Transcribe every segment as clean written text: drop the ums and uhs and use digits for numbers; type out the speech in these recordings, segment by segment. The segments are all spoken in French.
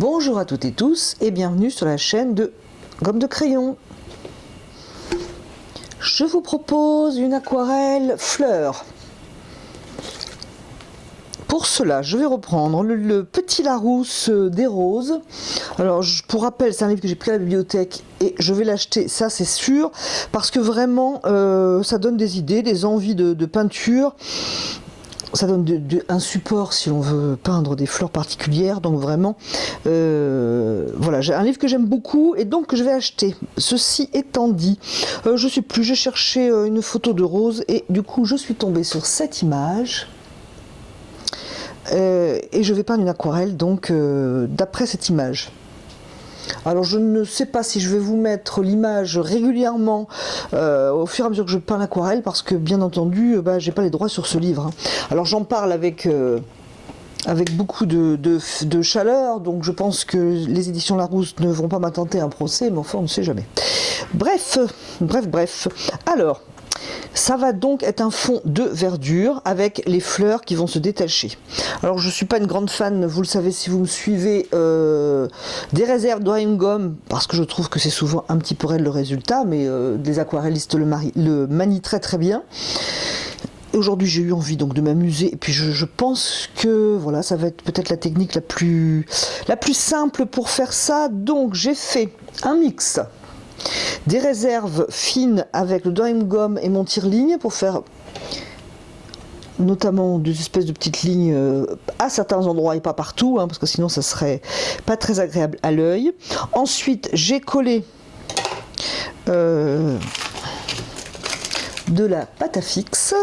Bonjour à toutes et tous et bienvenue sur la chaîne de Gomme de Crayon. Je vous propose une aquarelle fleur. Pour cela, je vais reprendre le Petit Larousse des roses. Alors, pour rappel, c'est un livre que j'ai pris à la bibliothèque et je vais l'acheter, ça c'est sûr, parce que vraiment, ça donne des idées, des envies de peinture. Ça donne un support si on veut peindre des fleurs particulières, donc vraiment, voilà, j'ai un livre que j'aime beaucoup et donc que je vais acheter. Ceci étant dit, je sais plus, j'ai cherché une photo de rose et du coup je suis tombée sur cette image et je vais peindre une aquarelle donc d'après cette image. Alors je ne sais pas si je vais vous mettre l'image régulièrement au fur et à mesure que je peins l'aquarelle parce que bien entendu j'ai pas les droits sur ce livre. Alors j'en parle avec beaucoup de chaleur, donc je pense que les éditions Larousse ne vont pas m'attenter un procès, mais enfin on ne sait jamais. Bref. Alors, ça va donc être un fond de verdure avec les fleurs qui vont se détacher. Alors je ne suis pas une grande fan, vous le savez si vous me suivez, des réserves drawing gum, parce que je trouve que c'est souvent un petit peu raide le résultat, mais les aquarellistes le manient très très bien. Aujourd'hui j'ai eu envie donc de m'amuser et puis je pense que voilà, ça va être peut-être la technique la plus simple pour faire ça. Donc j'ai fait un mix des réserves fines avec le drawing gum et mon tire-ligne pour faire notamment des espèces de petites lignes à certains endroits et pas partout, parce que sinon ça serait pas très agréable à l'œil. Ensuite j'ai collé de la pâte à fixe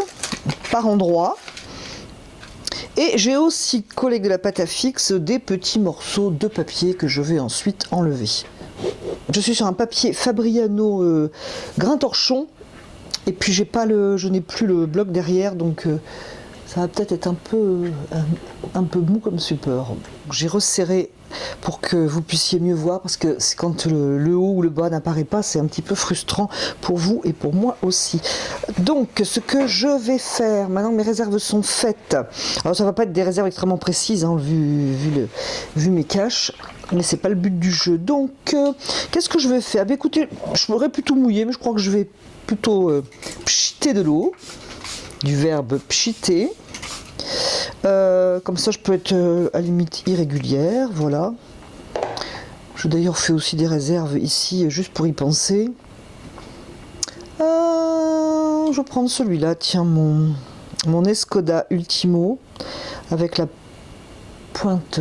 par endroits et j'ai aussi collé de la pâte à fixe des petits morceaux de papier que je vais ensuite enlever. Je suis sur un papier Fabriano grain torchon et puis je n'ai plus le bloc derrière, donc ça va peut-être être un peu mou comme support. J'ai resserré pour que vous puissiez mieux voir, parce que quand le haut ou le bas n'apparaît pas, c'est un petit peu frustrant pour vous et pour moi aussi. Donc ce que je vais faire, maintenant que mes réserves sont faites, alors ça va pas être des réserves extrêmement précises, vu mes caches, mais c'est pas le but du jeu. Donc qu'est-ce que je vais faire? Écoutez, je m'aurais plutôt mouillé, mais je crois que je vais plutôt pchiter de l'eau, du verbe pchiter. Comme ça je peux être à la limite irrégulière, voilà. Je d'ailleurs fais aussi des réserves ici juste pour y penser. Je vais prendre celui-là, tiens, mon Escoda Ultimo avec la pointe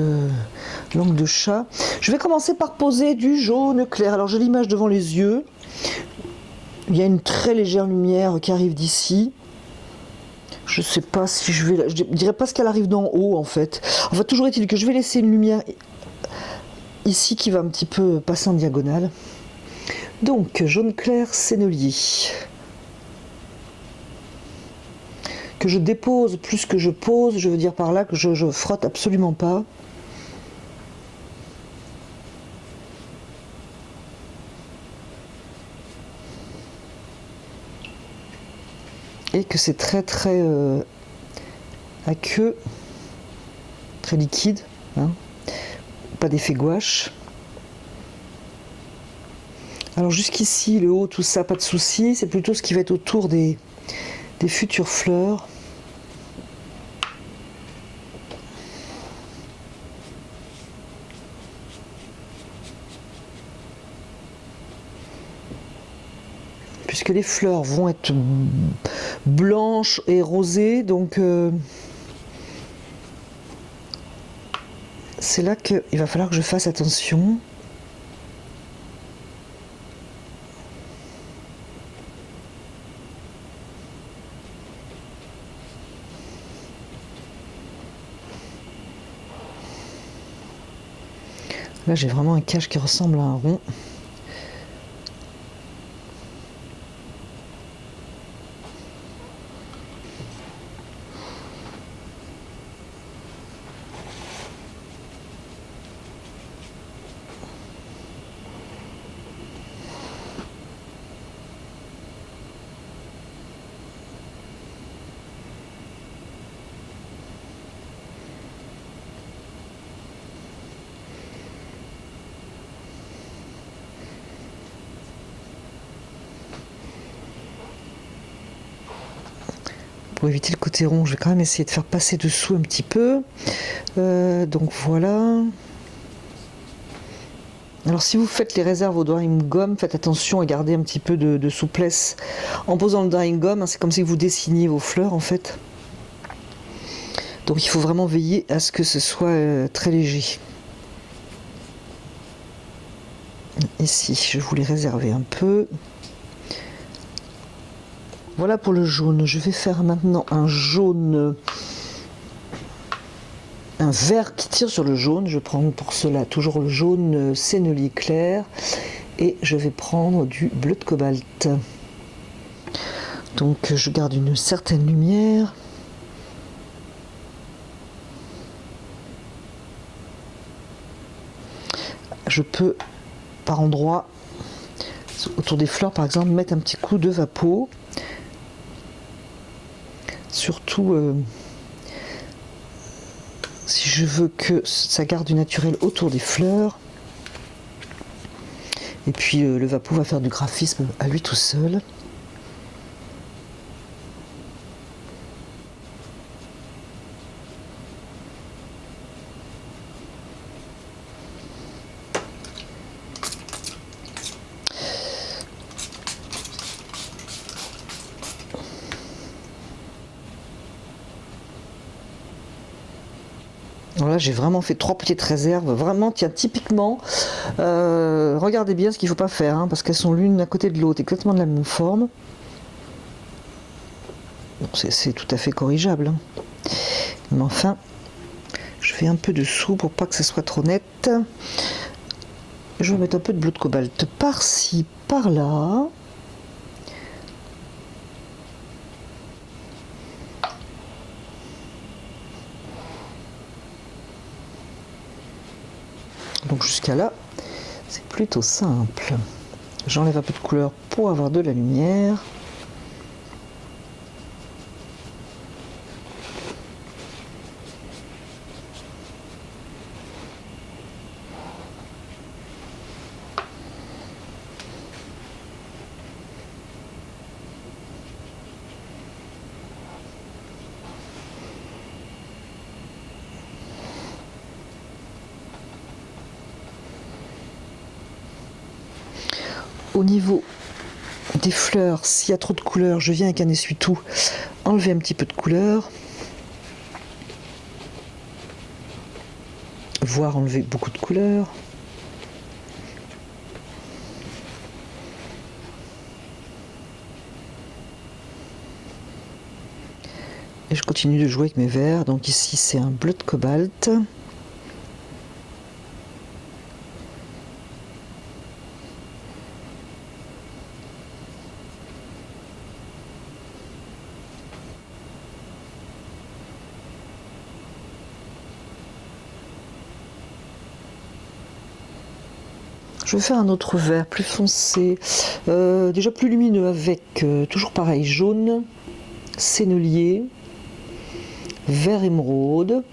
langue de chat. Je vais commencer par poser du jaune clair. Alors j'ai l'image devant les yeux, il y a une très légère lumière qui arrive d'ici. Je sais pas si je dirais pas ce qu'elle arrive d'en haut en fait. Enfin, toujours est-il que je vais laisser une lumière ici qui va un petit peu passer en diagonale. Donc, jaune clair sennelier. Que je dépose plus que je pose, je veux dire par là que je frotte absolument pas. Et que c'est très très aqueux, très liquide, pas d'effet gouache. Alors jusqu'ici, le haut, tout ça, pas de souci, c'est plutôt ce qui va être autour des futures fleurs. Puisque les fleurs vont être blanches et rosées, donc c'est là qu'il va falloir que je fasse attention. Là j'ai vraiment un cache qui ressemble à un rond. Pour éviter le côté rond, je vais quand même essayer de faire passer dessous un petit peu. Donc voilà. Alors si vous faites les réserves au drying gum, faites attention à garder un petit peu de souplesse en posant le drying gum. C'est comme si vous dessiniez vos fleurs en fait. Donc il faut vraiment veiller à ce que ce soit très léger. Ici, je voulais réserver un peu. Voilà pour le jaune. Je vais faire maintenant un jaune, un vert qui tire sur le jaune. Je prends pour cela toujours le jaune sennelier clair et je vais prendre du bleu de cobalt. Donc je garde une certaine lumière. Je peux par endroits, autour des fleurs par exemple, mettre un petit coup de vapeau. Surtout si je veux que ça garde du naturel autour des fleurs. Et puis le vapeau va faire du graphisme à lui tout seul. Voilà, j'ai vraiment fait 3 petites réserves. Vraiment, tiens, typiquement, regardez bien ce qu'il ne faut pas faire, hein, parce qu'elles sont l'une à côté de l'autre, exactement de la même forme. Bon, c'est tout à fait corrigeable. Hein. Mais enfin, je fais un peu dessous pour pas que ça soit trop net. Je vais mettre un peu de bleu de cobalt par-ci, par-là. Donc jusqu'à là, c'est plutôt simple. J'enlève un peu de couleur pour avoir de la lumière. Au niveau des fleurs, s'il y a trop de couleurs, je viens avec un essuie-tout enlever un petit peu de couleur, voire enlever beaucoup de couleur. Et je continue de jouer avec mes verres. Donc ici c'est un bleu de cobalt. Je vais faire un autre vert plus foncé, déjà plus lumineux avec toujours pareil, jaune, sennelier, vert émeraude.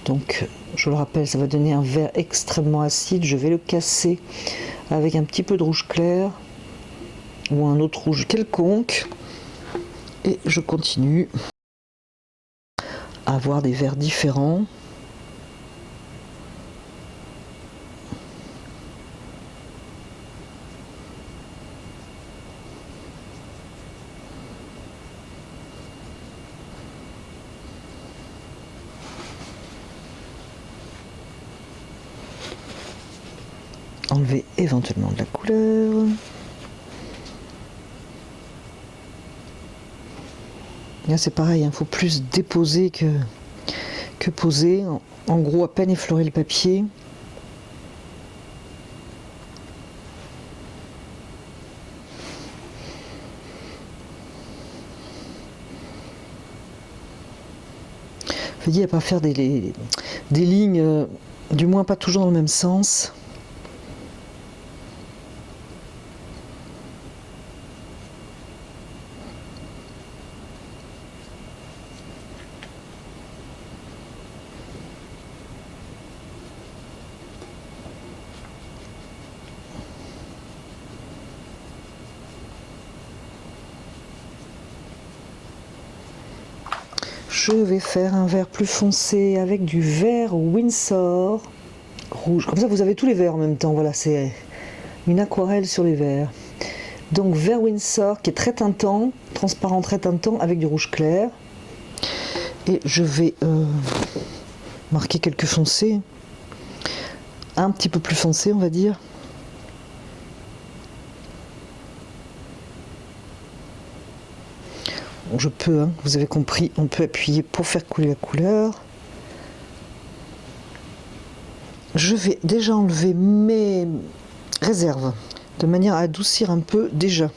Donc je le rappelle, ça va donner un vert extrêmement acide. Je vais le casser avec un petit peu de rouge clair ou un autre rouge quelconque. Et je continue à avoir des verts différents. Enlever éventuellement de la couleur. Là c'est pareil, il faut plus déposer que poser. En gros, à peine effleurer le papier. Veillez à ne pas faire des lignes, du moins pas toujours dans le même sens. je vais faire un vert plus foncé avec du vert Winsor rouge. Comme ça, vous avez tous les verts en même temps. Voilà, c'est une aquarelle sur les verts. Donc, vert Winsor qui est très tintant, transparent, très tintant, avec du rouge clair. Et je vais marquer quelques foncés. Un petit peu plus foncé, on va dire. Je peux, hein, vous avez compris, on peut appuyer pour faire couler la couleur. Je vais déjà enlever mes réserves de manière à adoucir un peu déjà.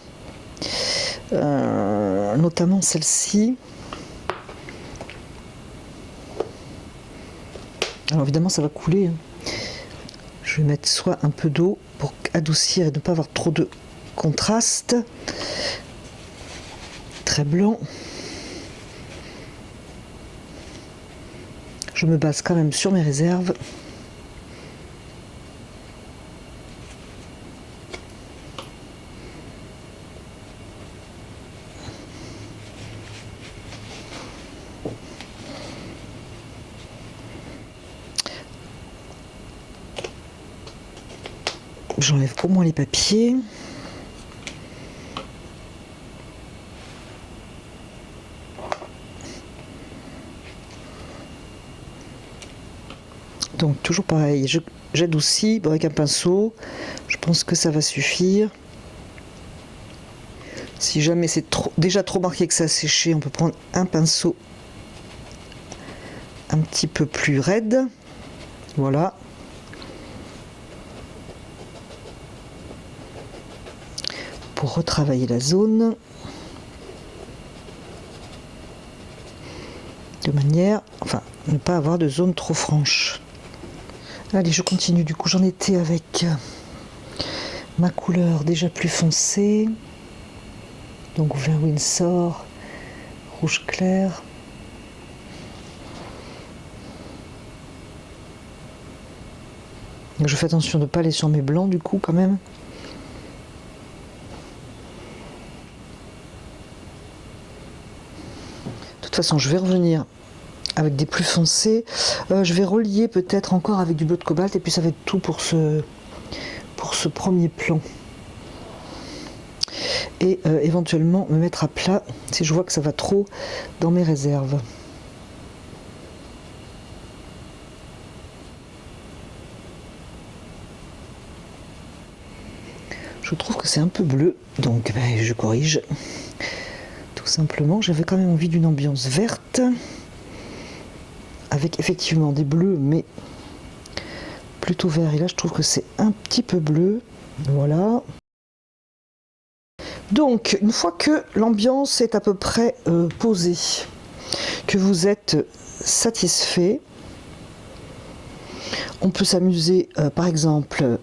Notamment celle-ci. Alors évidemment ça va couler. Je vais mettre soit un peu d'eau pour adoucir et ne pas avoir trop de contraste. Très blanc. Je me base quand même sur mes réserves. J'enlève au moins les papiers. Donc toujours pareil, j'adoucis avec un pinceau. Je pense que ça va suffire. Si jamais c'est déjà trop marqué que ça a séché, on peut prendre un pinceau un petit peu plus raide. Voilà. Pour retravailler la zone. De manière, enfin, ne pas avoir de zone trop franche. Allez, je continue. Du coup, j'en étais avec ma couleur déjà plus foncée. Donc, vert Winsor, rouge clair. Je fais attention de ne pas aller sur mes blancs, du coup, quand même. De toute façon, je vais revenir avec des plus foncés. Je vais relier peut-être encore avec du bleu de cobalt et puis ça va être tout pour ce premier plan. Et éventuellement me mettre à plat si je vois que ça va trop dans mes réserves. Je trouve que c'est un peu bleu, donc je corrige. Tout simplement, j'avais quand même envie d'une ambiance verte. Avec effectivement des bleus, mais plutôt vert. Et là, je trouve que c'est un petit peu bleu. Voilà. Donc, une fois que l'ambiance est à peu près posée, que vous êtes satisfait, on peut s'amuser, par exemple,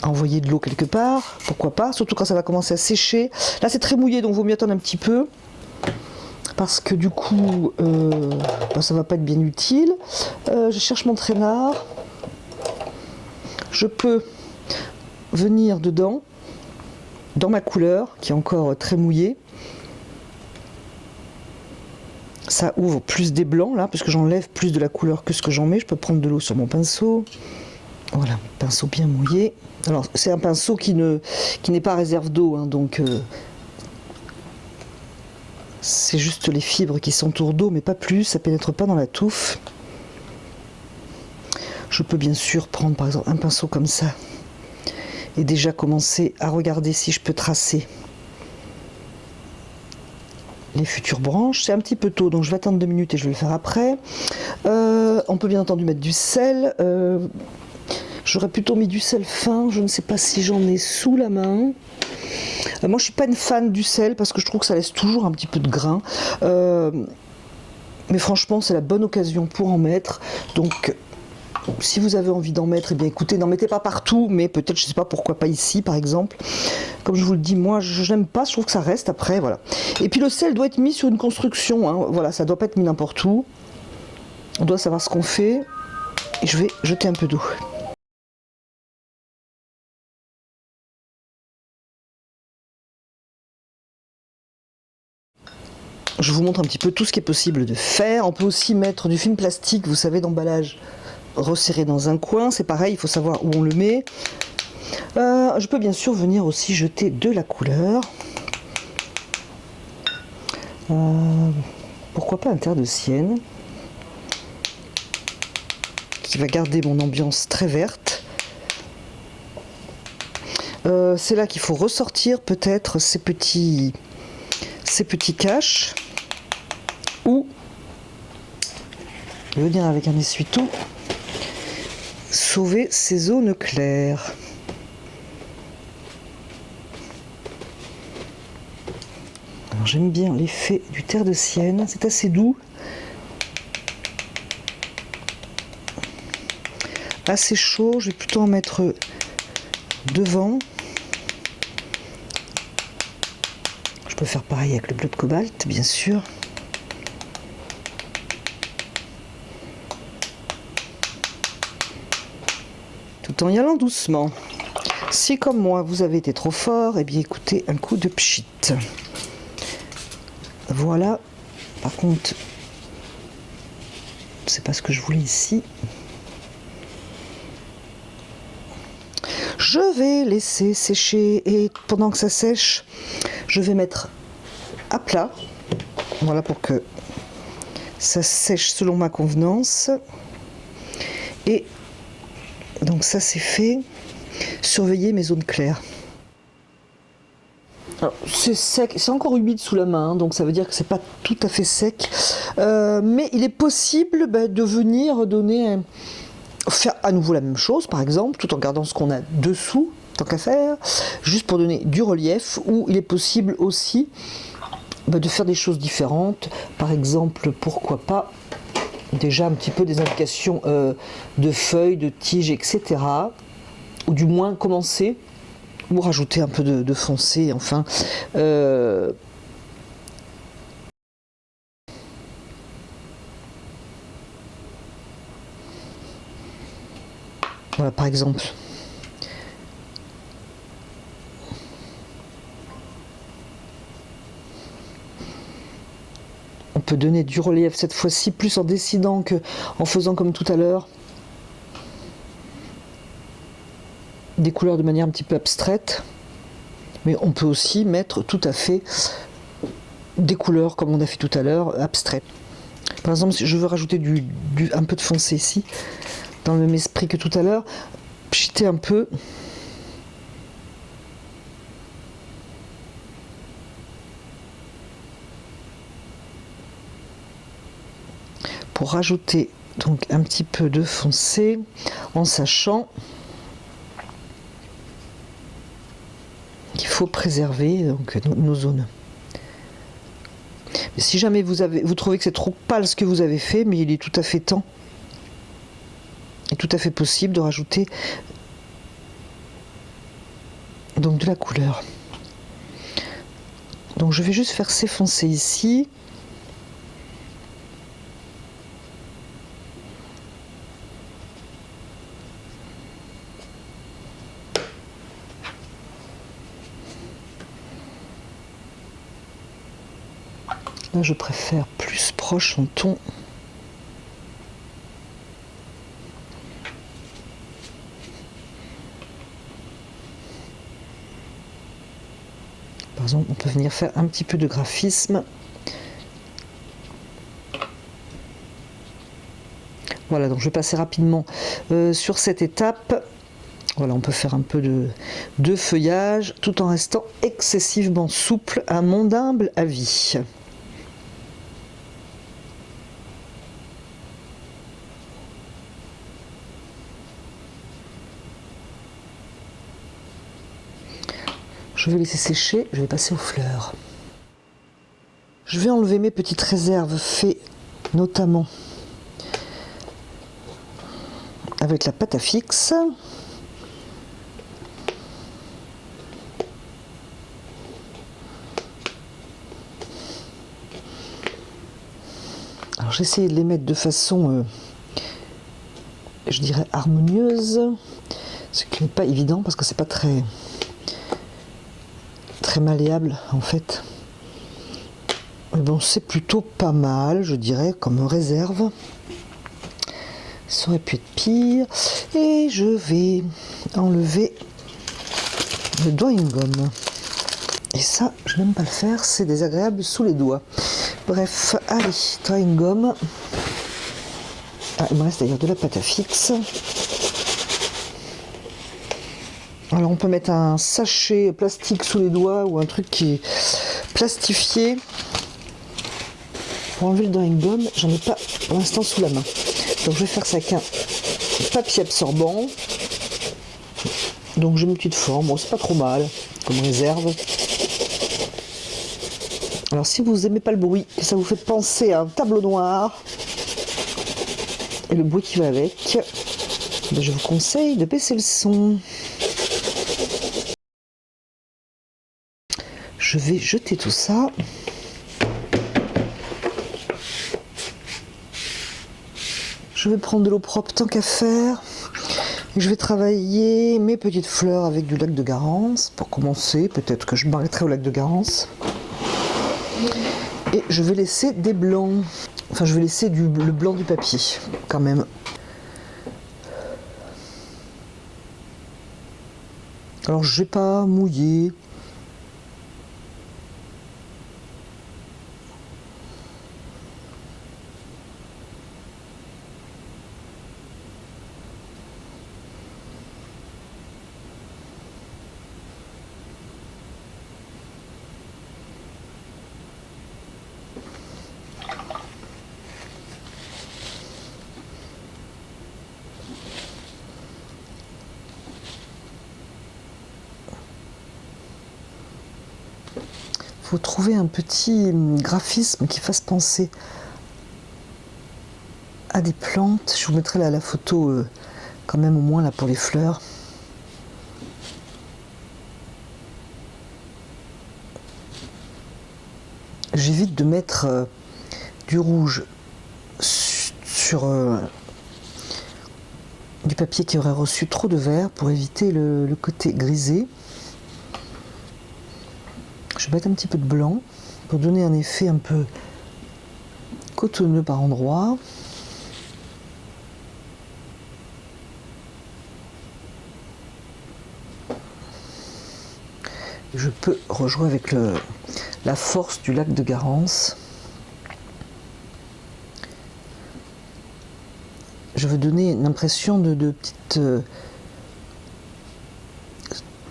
à envoyer de l'eau quelque part. Pourquoi pas, surtout quand ça va commencer à sécher. Là, c'est très mouillé, donc il vaut mieux attendre un petit peu. Parce que du coup, ça va pas être bien utile. Je cherche mon traînard. Je peux venir dedans, dans ma couleur, qui est encore très mouillée. Ça ouvre plus des blancs, là, parce que j'enlève plus de la couleur que ce que j'en mets. Je peux prendre de l'eau sur mon pinceau. Voilà, pinceau bien mouillé. Alors, c'est un pinceau qui n'est pas réserve d'eau, hein, donc... c'est juste les fibres qui s'entourent d'eau, mais pas plus, ça pénètre pas dans la touffe. Je peux bien sûr prendre par exemple un pinceau comme ça et déjà commencer à regarder si je peux tracer les futures branches. C'est un petit peu tôt, donc je vais attendre 2 minutes et je vais le faire après. On peut bien entendu mettre du sel. J'aurais plutôt mis du sel fin, je ne sais pas si j'en ai sous la main. Moi je suis pas une fan du sel parce que je trouve que ça laisse toujours un petit peu de grain. Mais franchement c'est la bonne occasion pour en mettre. Donc si vous avez envie d'en mettre, eh bien écoutez, n'en mettez pas partout, mais peut-être, je sais pas, pourquoi pas ici par exemple. Comme je vous le dis, moi je n'aime pas, je trouve que ça reste après, voilà. Et puis le sel doit être mis sur une construction, hein. Voilà, ça doit pas être mis n'importe où. On doit savoir ce qu'on fait. Et je vais jeter un peu d'eau. je vous montre un petit peu tout ce qui est possible de faire. On peut aussi mettre du film plastique, vous savez, d'emballage resserré dans un coin. C'est pareil, il faut savoir où on le met. Je peux bien sûr venir aussi jeter de la couleur. Pourquoi pas un terre de Sienne, qui va garder mon ambiance très verte. C'est là qu'il faut ressortir peut-être ces petits caches, ou venir avec un essuie-tout sauver ces zones claires. Alors j'aime bien l'effet du terre de Sienne, c'est assez doux, assez chaud. Je vais plutôt en mettre devant. Je peux faire pareil avec le bleu de cobalt, bien sûr. Tout en y allant doucement. Si comme moi vous avez été trop fort, eh bien écoutez, un coup de pchit. Voilà. Par contre, c'est pas ce que je voulais ici. Je vais laisser sécher et pendant que ça sèche, je vais mettre à plat. Voilà, pour que ça sèche selon ma convenance. Et donc ça c'est fait. Surveiller mes zones claires. C'est sec, c'est encore humide sous la main, donc ça veut dire que c'est pas tout à fait sec. Mais il est possible de venir faire à nouveau la même chose, par exemple, tout en gardant ce qu'on a dessous, tant qu'à faire, juste pour donner du relief, ou il est possible aussi de faire des choses différentes. Par exemple, pourquoi pas déjà un petit peu des indications de feuilles, de tiges, etc. Ou du moins commencer, ou rajouter un peu de foncé, enfin. Voilà, par exemple. On peut donner du relief cette fois-ci, plus en décidant que en faisant comme tout à l'heure. Des couleurs de manière un petit peu abstraite. Mais on peut aussi mettre tout à fait des couleurs, comme on a fait tout à l'heure, abstraites. Par exemple, si je veux rajouter un peu de foncé ici, dans le même esprit que tout à l'heure, pchiter un peu. Pour rajouter donc un petit peu de foncé, en sachant qu'il faut préserver donc nos zones. Mais si jamais vous trouvez que c'est trop pâle ce que vous avez fait, mais il est tout à fait temps et tout à fait possible de rajouter donc de la couleur. Donc je vais juste faire s'effoncer ici. Là, je préfère plus proche en ton. Par exemple, on peut venir faire un petit peu de graphisme. Voilà, donc je vais passer rapidement sur cette étape. Voilà, on peut faire un peu de feuillage tout en restant excessivement souple, à mon humble avis. Je vais laisser sécher, je vais passer aux fleurs. Je vais enlever mes petites réserves faites notamment avec la pâte à fixe. Alors j'ai essayé de les mettre de façon, je dirais, harmonieuse, ce qui n'est pas évident parce que c'est pas très malléable en fait. Bon, c'est plutôt pas mal, je dirais, comme réserve. Ça aurait pu être pire. Et je vais enlever le drawing gum. Et ça, je n'aime pas le faire, c'est désagréable sous les doigts. Bref, allez, drawing gum. Ah, il me reste d'ailleurs de la pâte à fixe. Alors on peut mettre un sachet plastique sous les doigts ou un truc qui est plastifié. Pour enlever le drawing gum, j'en ai pas pour l'instant sous la main. Donc je vais faire ça avec un papier absorbant. Donc j'ai une petite forme, bon, c'est pas trop mal comme réserve. Alors si vous n'aimez pas le bruit, que ça vous fait penser à un tableau noir, et le bruit qui va avec, ben je vous conseille de baisser le son. Je vais jeter tout ça. Je vais prendre de l'eau propre tant qu'à faire. Je vais travailler mes petites fleurs avec du lac de Garance. Pour commencer, peut-être que je m'arrêterai au lac de Garance. Et je vais laisser des blancs. Enfin, je vais laisser le blanc du papier, quand même. Alors, je n'ai pas mouillé. Faut trouver un petit graphisme qui fasse penser à des plantes. Je vous mettrai là la photo quand même au moins là pour les fleurs. J'évite de mettre du rouge sur du papier qui aurait reçu trop de vert pour éviter le côté grisé. Je vais mettre un petit peu de blanc pour donner un effet un peu cotonneux par endroits. Je peux rejouer avec la force du lac de Garance. Je veux donner une impression de petites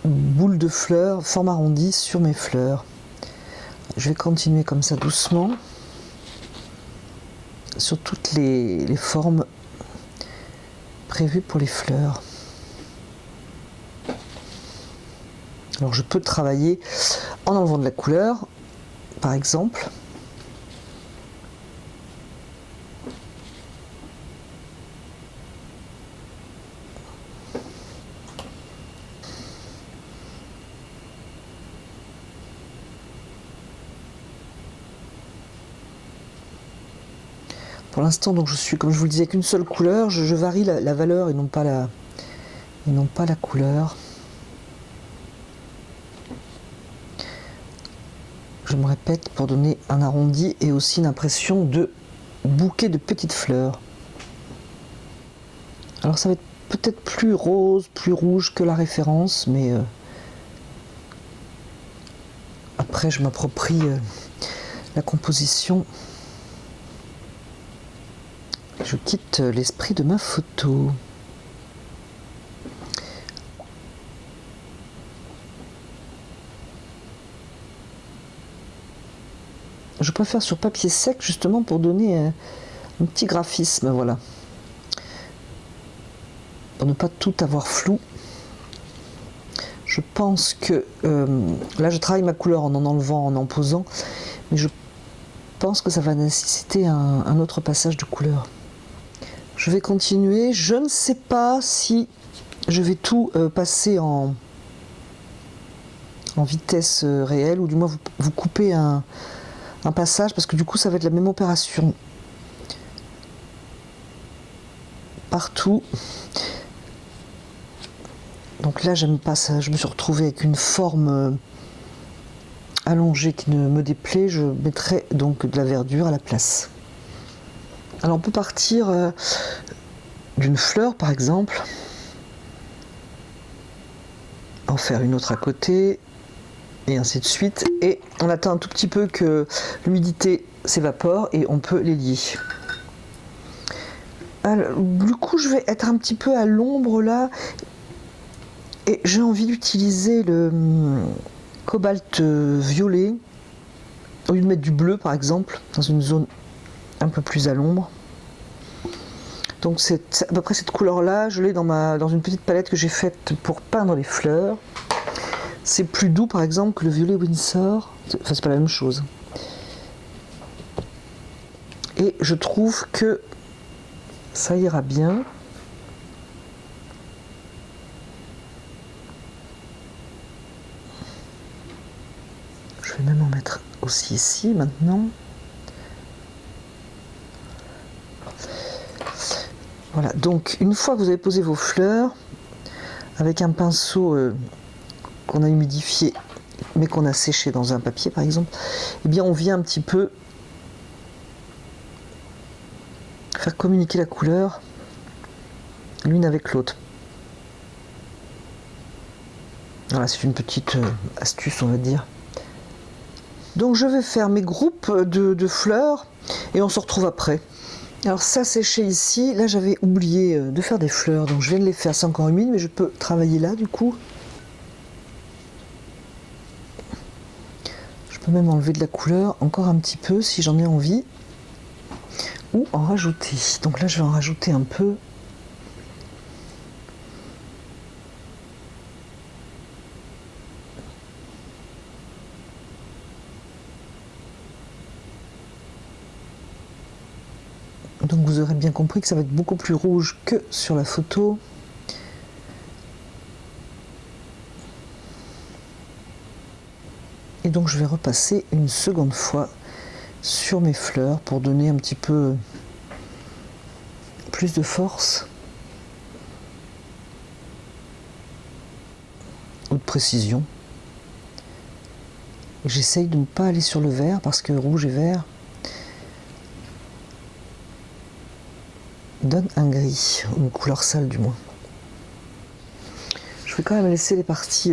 boules de fleurs, forme arrondie sur mes fleurs. Je vais continuer comme ça doucement sur toutes les formes prévues pour les fleurs. Alors je peux travailler en enlevant de la couleur, par exemple. Pour l'instant, donc je suis, comme je vous le disais, qu'une seule couleur. Je varie la valeur et non pas la couleur. Je me répète pour donner un arrondi et aussi une impression de bouquet de petites fleurs. Alors ça va être peut-être plus rose, plus rouge que la référence, mais après je m'approprie la composition. Je quitte l'esprit de ma photo. Je préfère sur papier sec justement pour donner un petit graphisme, voilà. Pour ne pas tout avoir flou. Je pense que là je travaille ma couleur en enlevant, en posant, mais je pense que ça va nécessiter un autre passage de couleur. Je vais continuer. Je ne sais pas si je vais tout passer en vitesse réelle, ou du moins vous coupez un passage, parce que du coup ça va être la même opération partout. Donc là j'aime pas ça, je me suis retrouvée avec une forme allongée qui ne me déplaît, je mettrai donc de la verdure à la place. Alors on peut partir d'une fleur par exemple, en faire une autre à côté, et ainsi de suite. Et on attend un tout petit peu que l'humidité s'évapore et on peut les lier. Alors, du coup, je vais être un petit peu à l'ombre là, et j'ai envie d'utiliser le cobalt violet, au lieu de mettre du bleu par exemple, dans une zone un peu plus à l'ombre. Donc c'est à peu près cette couleur là, je l'ai dans une petite palette que j'ai faite pour peindre les fleurs. C'est plus doux par exemple que le violet Winsor, enfin c'est pas la même chose. Et je trouve que ça ira bien. Je vais même en mettre aussi ici maintenant. Voilà, donc une fois que vous avez posé vos fleurs, avec un pinceau qu'on a humidifié, mais qu'on a séché dans un papier par exemple, eh bien on vient un petit peu faire communiquer la couleur l'une avec l'autre. Voilà, c'est une petite astuce on va dire. Donc je vais faire mes groupes de fleurs et on se retrouve après. Alors ça séché ici, là j'avais oublié de faire des fleurs, donc je viens de les faire, c'est encore humide, mais je peux travailler là du coup. Je peux même enlever de la couleur encore un petit peu si j'en ai envie, ou en rajouter. Donc là je vais en rajouter un peu. Donc vous aurez bien compris que ça va être beaucoup plus rouge que sur la photo. Et donc je vais repasser une seconde fois sur mes fleurs pour donner un petit peu plus de force ou de précision. J'essaye de ne pas aller sur le vert parce que rouge et vert donne un gris, une couleur sale du moins. Je vais quand même laisser les parties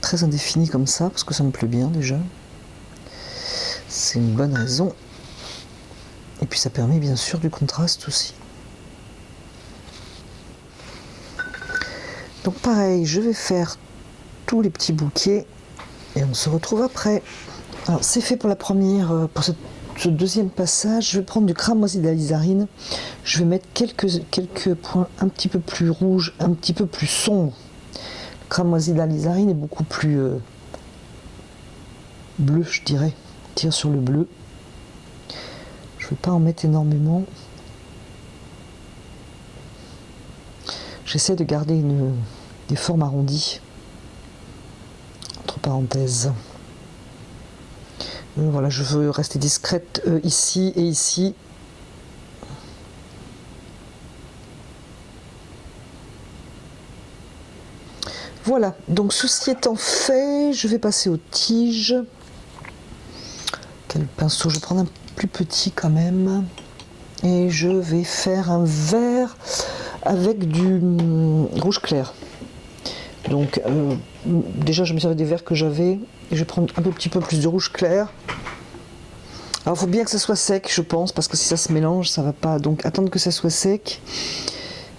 très indéfinies comme ça, parce que ça me plaît bien déjà. C'est une bonne raison. Et puis ça permet bien sûr du contraste aussi. Donc pareil, je vais faire tous les petits bouquets et on se retrouve après. Alors c'est fait pour la première, pour ce deuxième passage. Je vais prendre du cramoisi d'alizarine. Je vais mettre quelques points un petit peu plus rouges, un petit peu plus sombres. Le cramoisi d'alizarine est beaucoup plus bleu, je dirais. Tire sur le bleu. Je ne vais pas en mettre énormément. J'essaie de garder des formes arrondies. Entre parenthèses. Voilà, je veux rester discrète ici et ici. Voilà, donc ceci étant fait, je vais passer aux tiges. Quel pinceau? Je vais prendre un plus petit quand même. Et je vais faire un vert avec du rouge clair. Donc déjà je me servais des verres que j'avais. Et je vais prendre un petit peu plus de rouge clair. Alors il faut bien que ça soit sec, je pense, parce que si ça se mélange, ça va pas. Donc attendre que ça soit sec,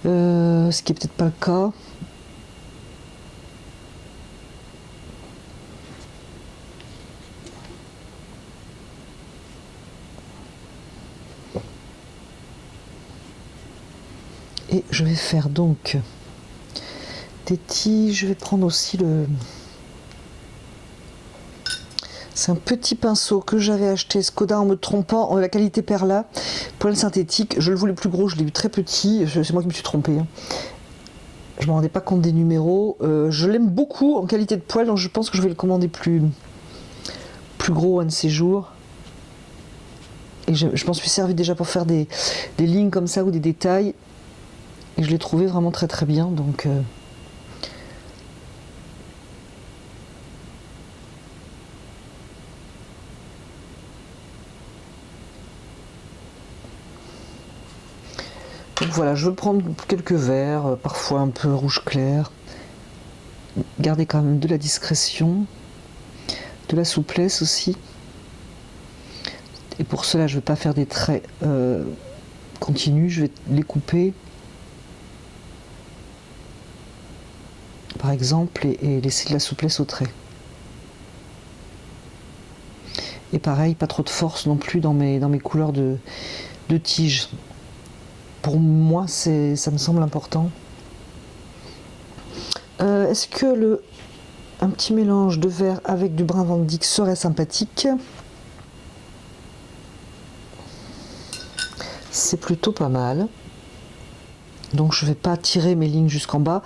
ce qui est peut-être pas le cas. Et je vais faire donc des tiges. Je vais prendre aussi le... C'est un petit pinceau que j'avais acheté Skoda en me trompant, la qualité Perla, poil synthétique. Je le voulais plus gros, je l'ai eu très petit, c'est moi qui me suis trompée. Hein. Je ne me rendais pas compte des numéros. Je l'aime beaucoup en qualité de poil, donc je pense que je vais le commander plus gros un de ces jours. Et je m'en suis servi déjà pour faire des lignes comme ça ou des détails. Et je l'ai trouvé vraiment très très bien, donc... voilà, je veux prendre quelques verres, parfois un peu rouge clair. Garder quand même de la discrétion, de la souplesse aussi. Et pour cela, je ne vais pas faire des traits continus, je vais les couper. Par exemple, et laisser de la souplesse au trait. Et pareil, pas trop de force non plus dans mes couleurs de tige. Pour moi, ça me semble important. Est-ce que un petit mélange de vert avec du brun Van Dyck serait sympathique? C'est plutôt pas mal. Donc je ne vais pas tirer mes lignes jusqu'en bas.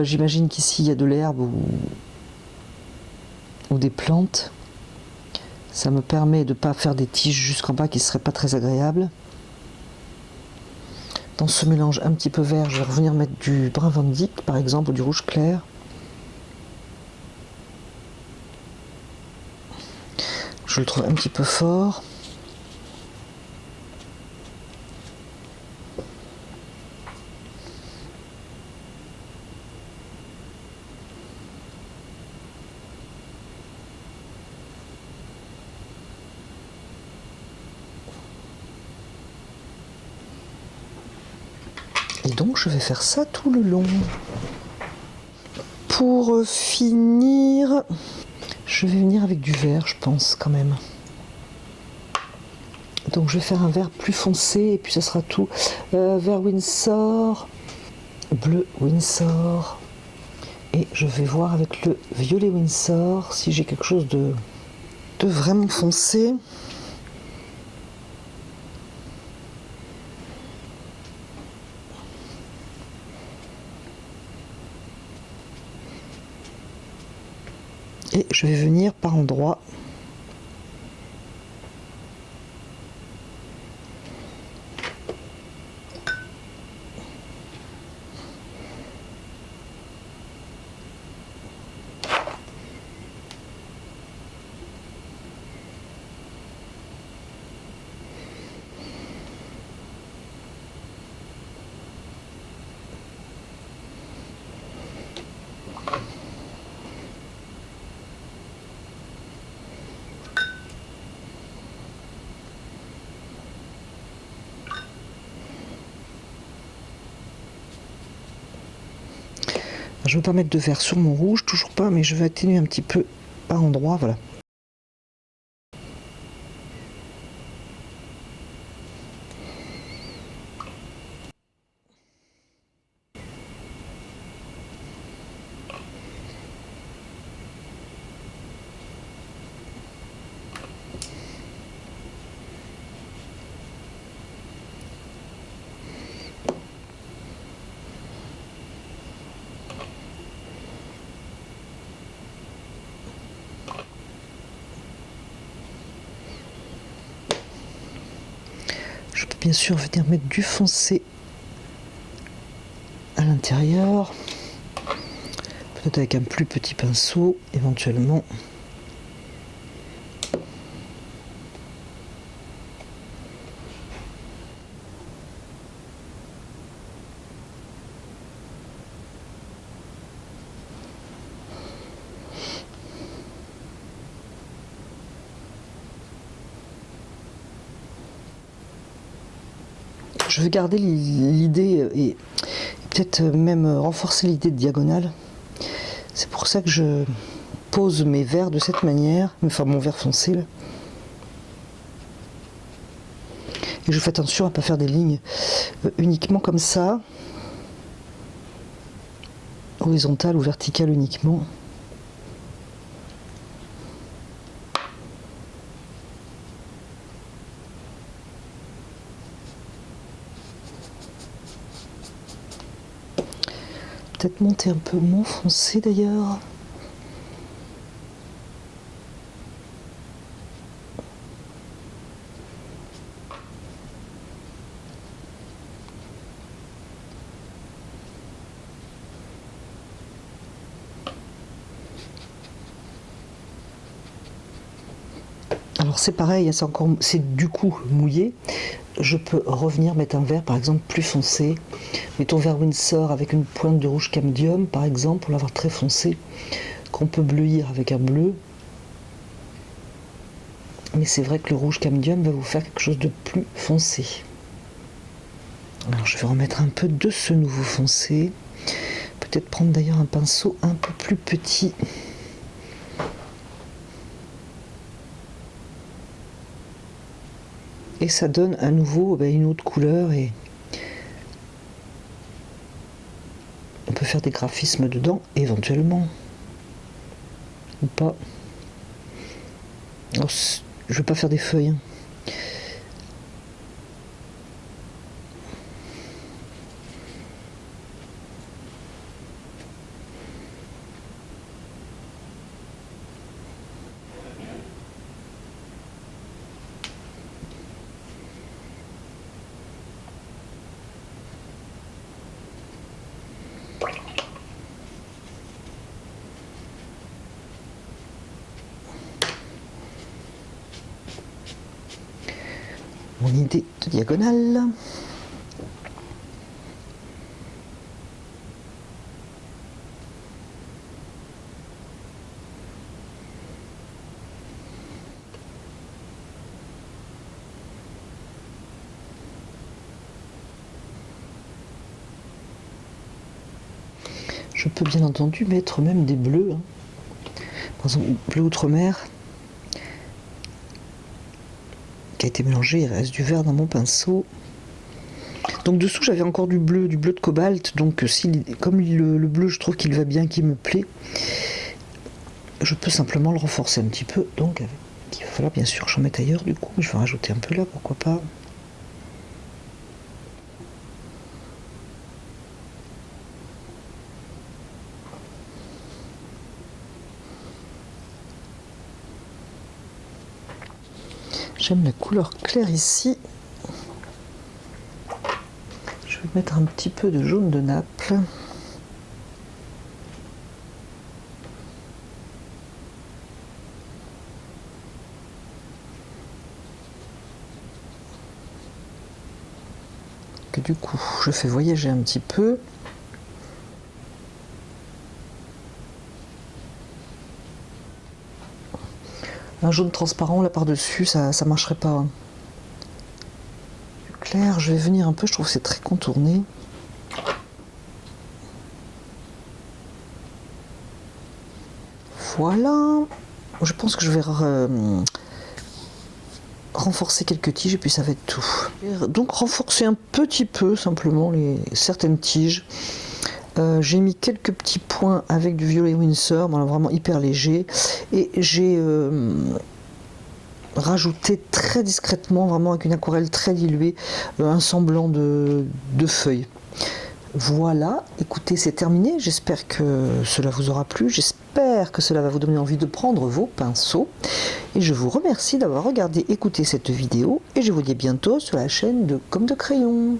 J'imagine qu'ici il y a de l'herbe ou des plantes. Ça me permet de ne pas faire des tiges jusqu'en bas qui ne seraient pas très agréables. Dans ce mélange un petit peu vert, je vais revenir mettre du brun Van Dyck par exemple, ou du rouge clair. Je le trouve un petit peu fort. Et donc je vais faire ça tout le long. Pour finir, je vais venir avec du vert, je pense quand même. Donc je vais faire un vert plus foncé et puis ça sera tout. Vert Windsor, bleu Windsor. Et je vais voir avec le violet Windsor si j'ai quelque chose de vraiment foncé. Et je vais venir par endroits. Je ne veux pas mettre de vert sur mon rouge, toujours pas, mais je vais atténuer un petit peu par endroit, voilà. Je peux bien sûr venir mettre du foncé à l'intérieur, peut-être avec un plus petit pinceau éventuellement. Je vais garder l'idée et peut-être même renforcer l'idée de diagonale. C'est pour ça que je pose mes verres de cette manière, enfin mon vert foncé là. Et je fais attention à ne pas faire des lignes uniquement comme ça, horizontales ou verticales uniquement. Peut-être monter un peu mon foncé d'ailleurs. Alors c'est pareil, c'est du coup mouillé. je peux revenir mettre un vert par exemple plus foncé. Mettons vert Winsor avec une pointe de rouge Camdium par exemple pour l'avoir très foncé, qu'on peut bleuir avec un bleu. Mais c'est vrai que le rouge Camdium va vous faire quelque chose de plus foncé. Alors je vais remettre un peu de ce nouveau foncé. Peut-être prendre d'ailleurs un pinceau un peu plus petit. Et ça donne à nouveau une autre couleur et on peut faire des graphismes dedans éventuellement. Ou pas. Alors, je ne vais pas faire des feuilles. Hein. Mon idée de diagonale. Je peux bien entendu mettre même des bleus. Hein. Par exemple, bleu outre-mer. Qui a été mélangé, il reste du vert dans mon pinceau. Donc dessous j'avais encore du bleu de cobalt, donc comme le bleu je trouve qu'il va bien, qu'il me plaît, je peux simplement le renforcer un petit peu, donc il va falloir bien sûr que j'en mette ailleurs du coup, je vais rajouter un peu là, pourquoi pas. J'aime la couleur claire ici. Je vais mettre un petit peu de jaune de Naples. Que du coup, je fais voyager un petit peu. Un jaune transparent là par-dessus, ça marcherait pas. Hein. Clair, je vais venir un peu, je trouve que c'est très contourné. Voilà. Je pense que je vais renforcer quelques tiges et puis ça va être tout. Donc renforcer un petit peu simplement certaines tiges. J'ai mis quelques petits points avec du violet Winsor, bon, vraiment hyper léger, et j'ai rajouté très discrètement, vraiment avec une aquarelle très diluée, un semblant de feuilles. Voilà, écoutez, c'est terminé, j'espère que cela vous aura plu, j'espère que cela va vous donner envie de prendre vos pinceaux, et je vous remercie d'avoir regardé, écouté cette vidéo, et je vous dis à bientôt sur la chaîne de Comme de Crayon.